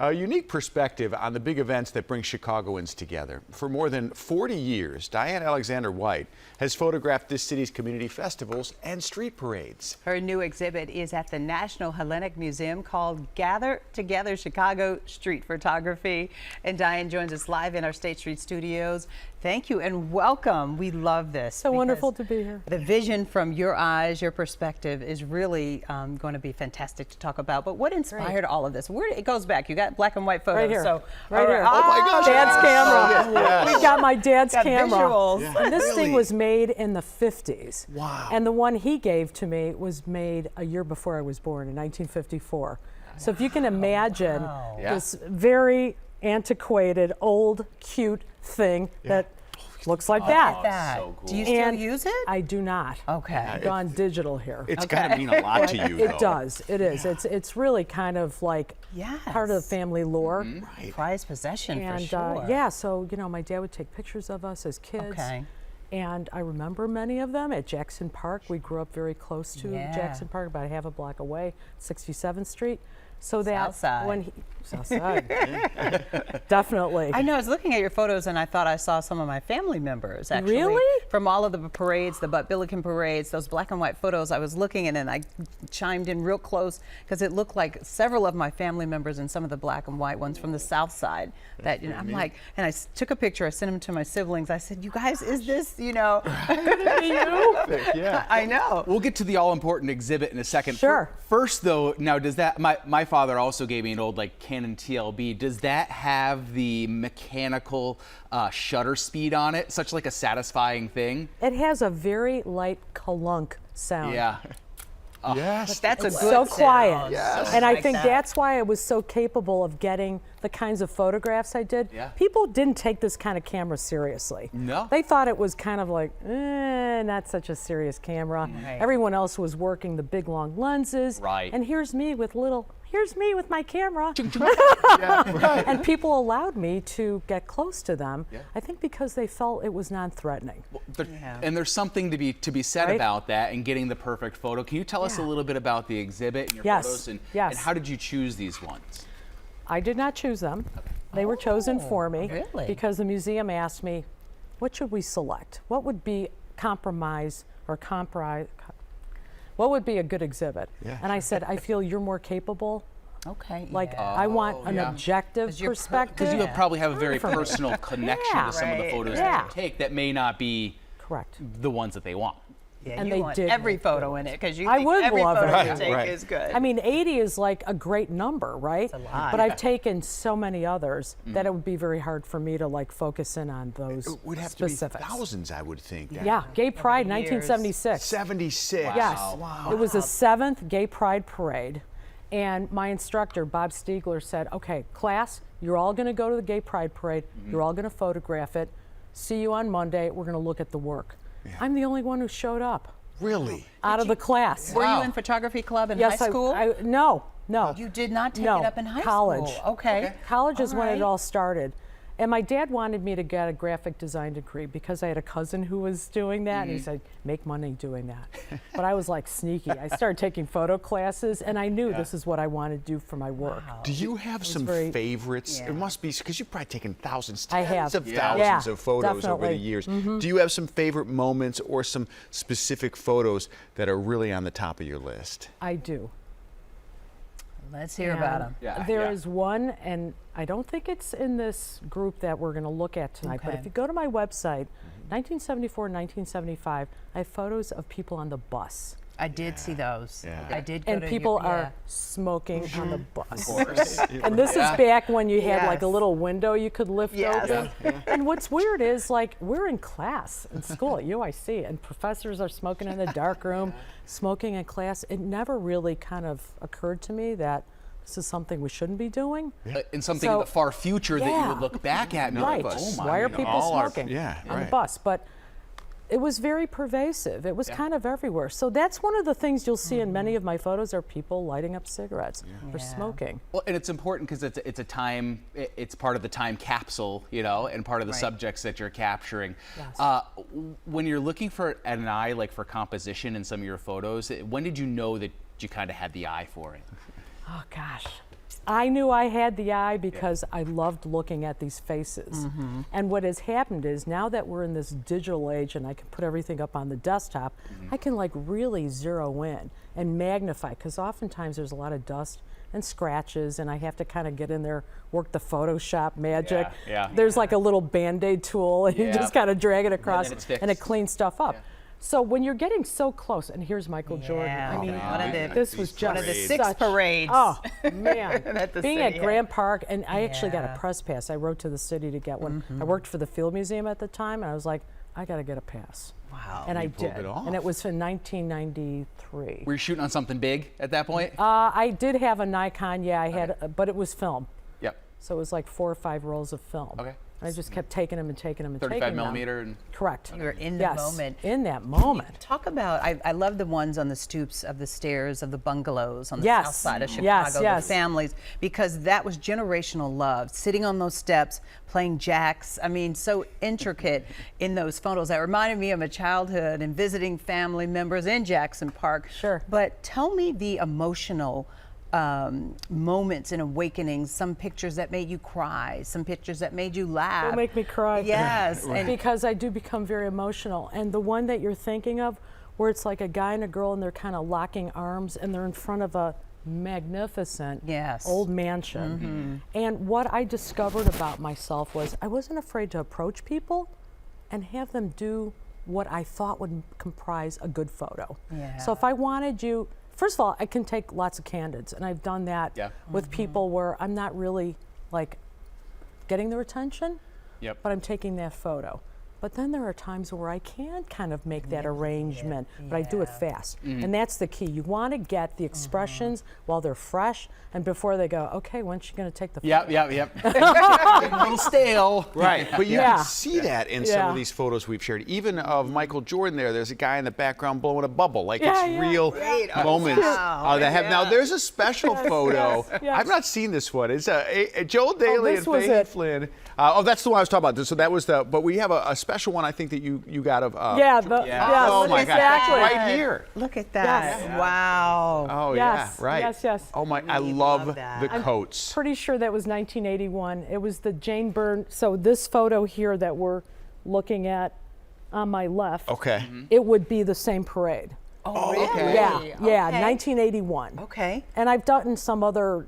A unique perspective on the big events that bring Chicagoans together. For more than 40 years, Diane Alexander White has photographed this city's community festivals and street parades. Her new exhibit is at the National Hellenic Museum called Gather Together Chicago Street Photography. And Diane joins us live in our State Street studios. Thank you and welcome. We love this. So wonderful to be here. The vision from your eyes, your perspective is really going to be fantastic to talk about. But what inspired all of this? Where it goes back? You got black and white photos. Right here. So, right here. Oh my gosh. Dad's camera. Yes. We got my dad's got camera. visuals. Yeah. And this Really? thing was made in the 50s. Wow. And the one he gave to me was made a year before I was born in 1954. So if you can imagine this very antiquated, old, cute thing that looks like that. So cool. Do you still use it? I do not. Okay. I've gone digital here. It's got to mean a lot to you, though. It does. It is. It's really kind of like part of the family lore. Right. Prized possession And for sure. yeah, so my dad would take pictures of us as kids. Okay. And I remember many of them at Jackson Park. We grew up very close to Yeah. Jackson Park, about a half a block away, 67th Street. So that Southside. when he Southside, definitely. I know. I was looking at your photos and I thought I saw some of my family members actually. Really? From all of the parades, the Butt Billiken parades, those black and white photos. I was looking and then I chimed in real close because it looked like several of my family members and some of the black and white ones from the South Side. That I'm like, and I took a picture. I sent them to my siblings. I said, "You guys, is this you?" Yeah. I know. We'll get to the all-important exhibit in a second. Sure. First, though, now does that? My father also gave me an old Canon TLB. Does that have the mechanical shutter speed on it? Such like a satisfying thing. It has a very light clunk sound. Yeah. Yes. That's a It's good so sound. quiet. Yes. And I like think that. that's why I was so capable of getting the kinds of photographs I did. Yeah. People didn't take this kind of camera seriously. No. They thought it was kind of like, not such a serious camera. Right. Everyone else was working the big long lenses. Right. And here's me with my camera. Yeah, right. And people allowed me to get close to them, Yeah. I think because they felt it was non-threatening. And there's something to be said Right? about that and getting the perfect photo. Can you tell us a Yeah. little bit about the exhibit and your Yes. photos and Yes. how did you choose these ones? I did not choose them. They were chosen for me really? because the museum asked me, what should we select? What would be compromise or what would be a good exhibit? Yeah. And I said, I feel you're more capable. Okay. Like yeah. I want an yeah. objective 'Cause you're perspective. Because you probably have a very personal connection Yeah. to some of the Right. photos Yeah. that you take that may not be Correct. the ones that they want. Yeah, And you they want did every make photo in it because you I think would every love photo it. you take Right. is good. I mean, 80 is like a great number, right? It's a lot. But I've taken so many others that it would be very hard for me to focus in on those It would have specifics. to be thousands, I would think. Yeah, Gay Pride, years. 1976. 76. Yes, Wow. it was the 7th Gay Pride Parade, and my instructor, Bob Stiegler, said, okay, class, you're all gonna go to the Gay Pride Parade, you're all gonna photograph it, see you on Monday, we're gonna look at the work. I'm the only one who showed up Really? out of the class. Were Wow. you in photography club in Yes, high school? no. You did not take No, it up in high college. school. Okay. College is when it right. all started. And my dad wanted me to get a graphic design degree because I had a cousin who was doing that, and he said, make money doing that. But I was like sneaky. I started taking photo classes, and I knew this is what I wanted to do for my work. Do you have some very- favorites? Yeah. It must be, because you've probably taken thousands, I tens have. of Yeah. thousands Yeah, of photos over the definitely. years. Do you have some favorite moments or some specific photos that are really on the top of your list? I do. Let's hear about And them. Yeah, There yeah. is one, and I don't think it's in this group that we're going to look at tonight, but Okay. if you go to my website, 1974, 1975, I have photos of people on the bus. I did see those. Yeah. I did go And to people your, are smoking on the bus. course. And this is back when you had like a Yes. little window you could lift Yes. open. And what's weird is we're in class in school at UIC and professors are smoking in the dark room, smoking in class. It never really kind of occurred to me that this is something we shouldn't be doing. And something in So- the far future that you Yeah. would look back at and be Right. like, oh my. Why are you know. people all are- smoking yeah, on the right. bus? But it was very pervasive. It was kind of everywhere. So that's one of the things you'll see in many of my photos are people lighting up cigarettes or Yeah. smoking. Well, and it's important because it's a time, it's part of the time capsule, and part of the Right. subjects that you're capturing. Yes. When you're looking for an eye, like for composition in some of your photos, when did you know that you kind of had the eye for it? Oh gosh. I knew I had the eye because I loved looking at these faces. And what has happened is now that we're in this digital age and I can put everything up on the desktop, I can like really zero in and magnify, because oftentimes there's a lot of dust and scratches and I have to kind of get in there, work the Photoshop magic. There's like a little Band-Aid tool and you just kind of drag it across and it cleans stuff up. So when you're getting so close, and here's Michael Jordan. I mean, this was just one of the 6 parades. Oh man, At the being city. at Grant Park, and I actually got a press pass. I wrote to the city to get one. I worked for the Field Museum at the time, and I was like, I got to get a pass. Wow. And I pulled did, it off. and it was in 1993. Were you shooting on something big at that point? I did have a Nikon, I had, but it was film. Yep. So it was like 4 or 5 rolls of film. Okay. I just kept taking them and taking them and taking 35 them. millimeter. And Correct. You were in the Yes, moment. in that moment. Talk about, I love the ones on the stoops of the stairs of the bungalows on the Yes. south side of Chicago, Yes, the yes. families, because that was generational love, sitting on those steps, playing jacks. I mean, so intricate in those photos. That reminded me of my childhood and visiting family members in Jackson Park. Sure. But tell me the emotional moments and awakenings, some pictures that made you cry, some pictures that made you laugh. Don't make me cry. Yes. And Because I do become very emotional. And the one that you're thinking of, where it's like a guy and a girl and they're kind of locking arms and they're in front of a magnificent old mansion. And what I discovered about myself was I wasn't afraid to approach people and have them do what I thought would comprise a good photo. So if I wanted you, first of all, I can take lots of candids, and I've done that with people where I'm not really like getting their attention, but I'm taking that photo. But then there are times where I can kind of make that arrangement, but I do it fast. And that's the key. You want to get the expressions while they're fresh and before they go, okay, when's she going to take the photo? Yep. A little stale. Right, but you Yeah. can see that in some Yeah. of these photos we've shared. Even of Michael Jordan there's a guy in the background blowing a bubble. Like Yeah, it's yeah. real moments that have. Now there's a special photo. yes. I've not seen this one. It's Joel Daly this and was Faye it. Flynn. That's the one I was talking about. So that was but we have a special one I think that you got of. Yes, Oh my gosh, exactly. right here. look at that. Yes. Wow. Oh Yes, yeah, right. yes. Oh my, I We love love that. the coats. Pretty sure that was 1981. It was the Jane Byrne. So this photo here that we're looking at on my left, Okay. it would be the same parade. Oh, really? okay. Yeah, Okay. 1981. Okay. And I've done some other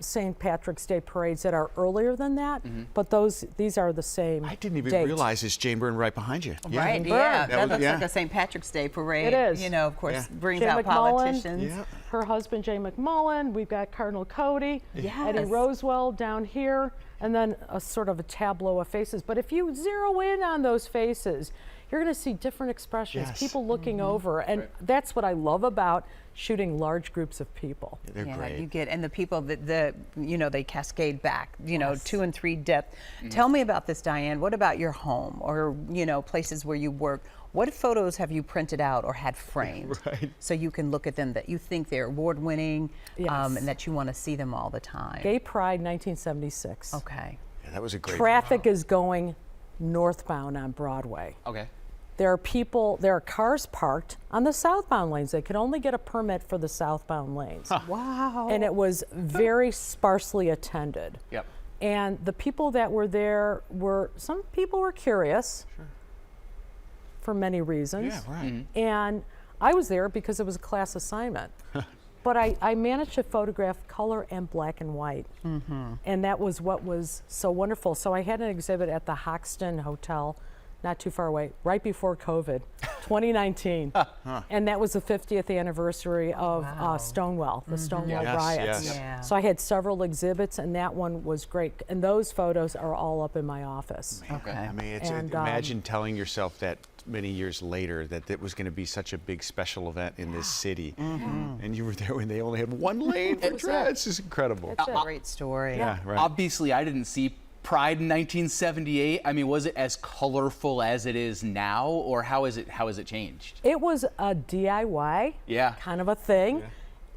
St. Patrick's Day parades that are earlier than that, but these are the same. I didn't even date. realize it's Jane Byrne right behind you. Yeah. Right, Byrne. yeah. That That was- looks yeah. like a St. Patrick's Day parade. It is. You know, of course, Yeah. brings Jay out McMullen. politicians. Yeah. Her husband, Jay McMullen. We've got Cardinal Cody, Yes. Eddie Rosewell down here, and then a sort of a tableau of faces. But if you zero in on those faces, you're going to see different expressions, Yes. people looking over. And that's what I love about shooting large groups of people. They're Yeah, great. you get, and the people that they cascade back, 2 and 3 depth. Tell me about this, Diane. What about your home or, places where you work? What photos have you printed out or had framed Right. so you can look at them that you think they're award winning Yes. and that you want to see them all the time? Gay Pride 1976. Okay. Yeah, that was a great. Traffic is going northbound on Broadway. Okay. There are cars parked on the southbound lanes. They could only get a permit for the southbound lanes. Wow. And it was very sparsely attended. Yep. And the people that were there some people were curious for many reasons. Yeah, right. And I was there because it was a class assignment. But I managed to photograph color and black and white. And that was what was so wonderful. So I had an exhibit at the Hoxton Hotel, not too far away, right before COVID, 2019. And that was the 50th anniversary of Stonewall, the Stonewall Yes, riots. yes. Yeah. So I had several exhibits, and that one was great. And those photos are all up in my office. Okay. I mean, And, imagine telling yourself that many years later that it was going to be such a big special event in this city, and you were there when they only had one lane for traffic. It's just incredible. That's a great story. Yeah, right. Obviously, I didn't see Pride in 1978. I mean, was it as colorful as it is now, or how has it changed? It was a DIY kind of a thing.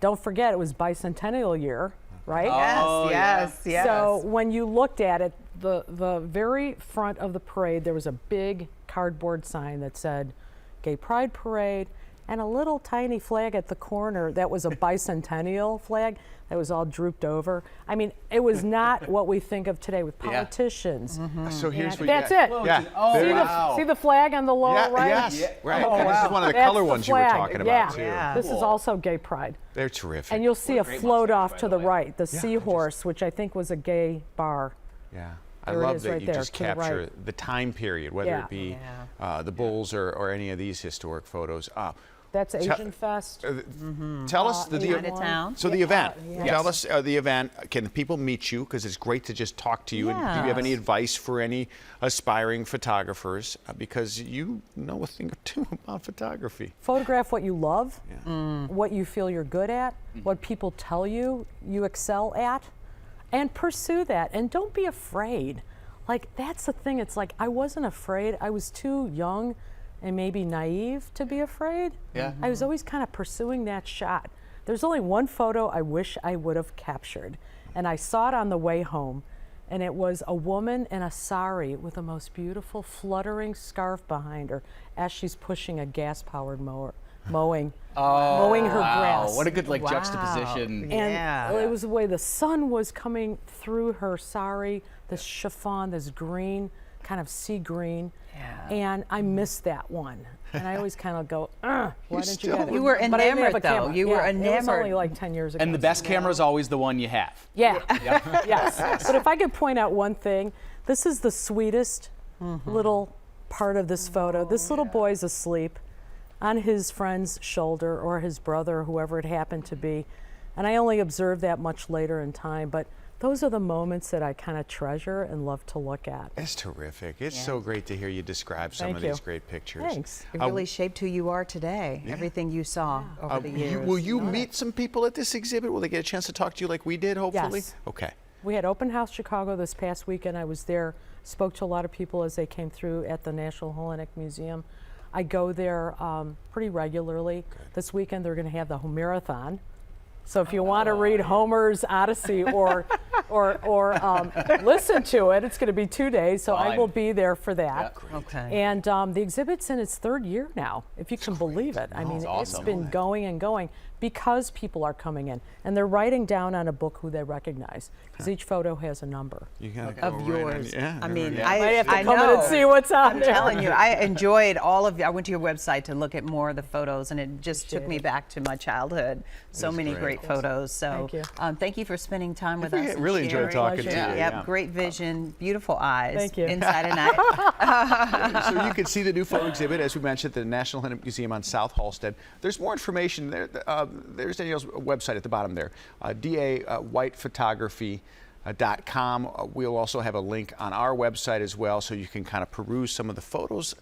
Don't forget, it was bicentennial year, right? Oh, Yes. So when you looked at it, the very front of the parade, there was a big cardboard sign that said Gay Pride Parade, and a little tiny flag at the corner that was a bicentennial flag that was all drooped over. I mean, it was not what we think of today with Yeah. politicians. So here's what That's you it. got. Yeah. Oh, There- wow. See the flag on the lower Yeah, right? yes, right. Oh, And this is one of the That's color ones you were flag. talking Yeah. about too. Yeah. This is Cool. also gay pride. They're terrific. And you'll see a great float mustache, off by to the the way. right, the seahorse, which I think was a gay bar. Yeah. I There it love is that right you there, just to the right. capture the time period, whether Yeah. it be the Bulls or any of these historic photos. That's Tell- Asian Fest. Tell us the Chinatown. So the event. yes. Tell us the event. Can people meet you? Because it's great to just talk to you. And do you have any advice for any aspiring photographers? Because you know a thing or two about photography. Photograph what you love, what you feel you're good at, what people tell you you excel at, and pursue that. And don't be afraid. Like, that's the thing. It's like, I wasn't afraid. I was too young and maybe naive to be afraid. Yeah. I was always kind of pursuing that shot. There's only one photo I wish I would have captured, and I saw it on the way home, and it was a woman in a sari with the most beautiful fluttering scarf behind her as she's pushing a gas-powered mower, mowing her grass. Wow, what a good Wow. juxtaposition. And Yeah. it was the way the sun was coming through her sari, this chiffon, this green, kind of sea green. Yeah. And I missed that one. And I always kind of go, why didn't you still get it? You were But I didn't have enamored, a camera. though. You were Yeah, It was enamored. only like 10 years ago. And the best camera is always the one you have. Yeah. Yes. But if I could point out one thing, this is the sweetest little part of this photo. This little boy's asleep on his friend's shoulder, or his brother, or whoever it happened to be. And I only observed that much later in time, but those are the moments that I kind of treasure and love to look at. It's terrific. It's so great to hear you describe some Thank of you. these great pictures. Thanks. It really shaped who you are today. Everything you saw over the years. Will you meet some people at this exhibit? Will they get a chance to talk to you like we did, hopefully? Yes. Okay. We had Open House Chicago this past weekend. I was there, spoke to a lot of people as they came through at the National Hellenic Museum. I go there pretty regularly. This weekend they're going to have the Marathon. So if you want to read Homer's Odyssey or listen to it, it's going to be 2 days. So I Fine. will be there for that. Okay. And the exhibit's in its third year now, if you can believe it. I mean, it's awesome. been going and going because people are coming in and they're writing down on a book who they recognize, because each photo has a number. You gotta go Of right yours. on- yeah, I mean, yeah. I have to I come in know. and see what's on I'm there. telling you, I enjoyed all of you. I went to your website to look at more of the photos, and it just took me back to my childhood. So That's many great. great photos. So Thank you. thank you for spending time with We us. and really enjoyed sharing. talking to you. Pleasure. Yep, yeah. great vision, beautiful eyes. Thank you. Inside and out. So you can see the new photo exhibit, as we mentioned, at the National Hellenic Museum on South Halsted. There's more information there. There's Danielle's website at the bottom there, dawhitephotography.com. We'll also have a link on our website as well, so you can kind of peruse some of the photos.